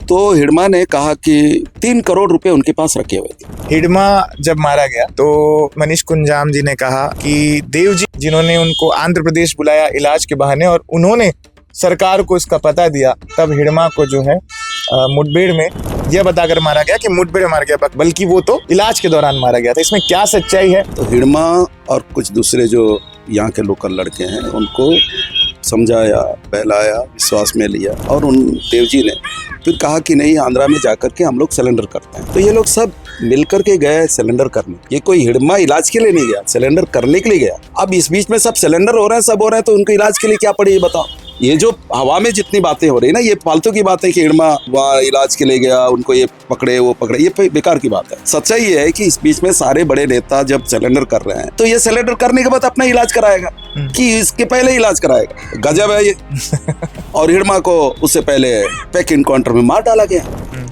तो हिडमा ने कहा कि 3 करोड़ रुपए उनके पास रखे हुए थे। हिडमा जब मारा गया तो मनीष कुंजाम जी ने कहा कि देव जी जिन्होंने उनको आंध्र प्रदेश बुलाया इलाज के बहाने और उन्होंने सरकार को इसका पता दिया, तब हिडमा को जो है मुठभेड़ में यह बताकर मारा गया कि मुठभेड़ मार गया, बल्कि वो तो इलाज के दौरान मारा गया था। इसमें क्या सच्चाई है? तो हिडमा और कुछ दूसरे जो यहाँ के लोकल लड़के हैं उनको समझाया, बहलाया, विश्वास में लिया और उन देवजी ने फिर कहा कि नहीं, आंध्रा में जाकर के हम लोग सिलेंडर करते हैं। तो ये लोग सब मिलकर के गए सिलेंडर करने। ये कोई हिडमा इलाज के लिए नहीं गया, सिलेंडर करने के लिए गया। अब इस बीच में सब सिलेंडर हो रहे हैं, सब हो रहे हैं, तो उनको इलाज के लिए क्या पड़ी ये बताओ। ये जो हवा में जितनी बातें हो रही है ना, ये फालतू की बात है कि हिडमा वहाँ इलाज के लिए गया, उनको ये पकड़े वो पकड़े, ये बेकार की बात है। सच्चाई ये है कि इस बीच में सारे बड़े नेता जब सिलेंडर कर रहे हैं तो ये सिलेंडर करने के बाद अपना इलाज कराएगा कि इसके पहले इलाज कराएगा। गजब है ये। और हिडमा को उससे पहले पेक इनकाउंटर में मार डाला गया।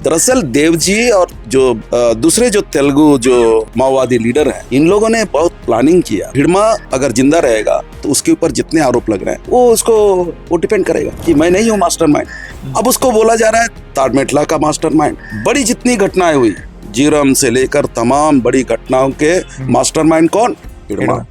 दरअसल देवजी और जो दूसरे जो तेलुगु जो माओवादी लीडर हैं, इन लोगों ने बहुत प्लानिंग किया। हिडमा अगर जिंदा रहेगा तो उसके ऊपर जितने आरोप लग रहे हैं वो डिपेंड करेगा कि मैं नहीं हूँ मास्टरमाइंड। अब उसको बोला जा रहा है ताड़मेटला का मास्टरमाइंड। बड़ी जितनी घटनाएं हुई, जीरम से लेकर तमाम बड़ी घटनाओं के मास्टरमाइंड कौन? हिडमा।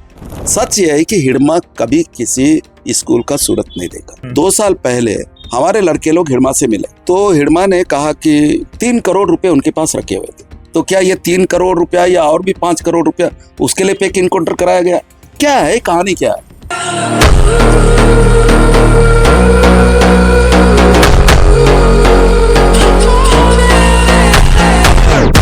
सच ये है कि हिडमा कभी किसी स्कूल का सूरत नहीं देखा। 2 साल पहले हमारे लड़के लोग हिडमा से मिले तो हिडमा ने कहा कि 3 करोड़ रुपए उनके पास रखे हुए थे। तो क्या ये 3 करोड़ रुपया या और भी 5 करोड़ रुपया उसके लिए पेक इनकाउंटर कराया गया? क्या है कहानी, क्या है?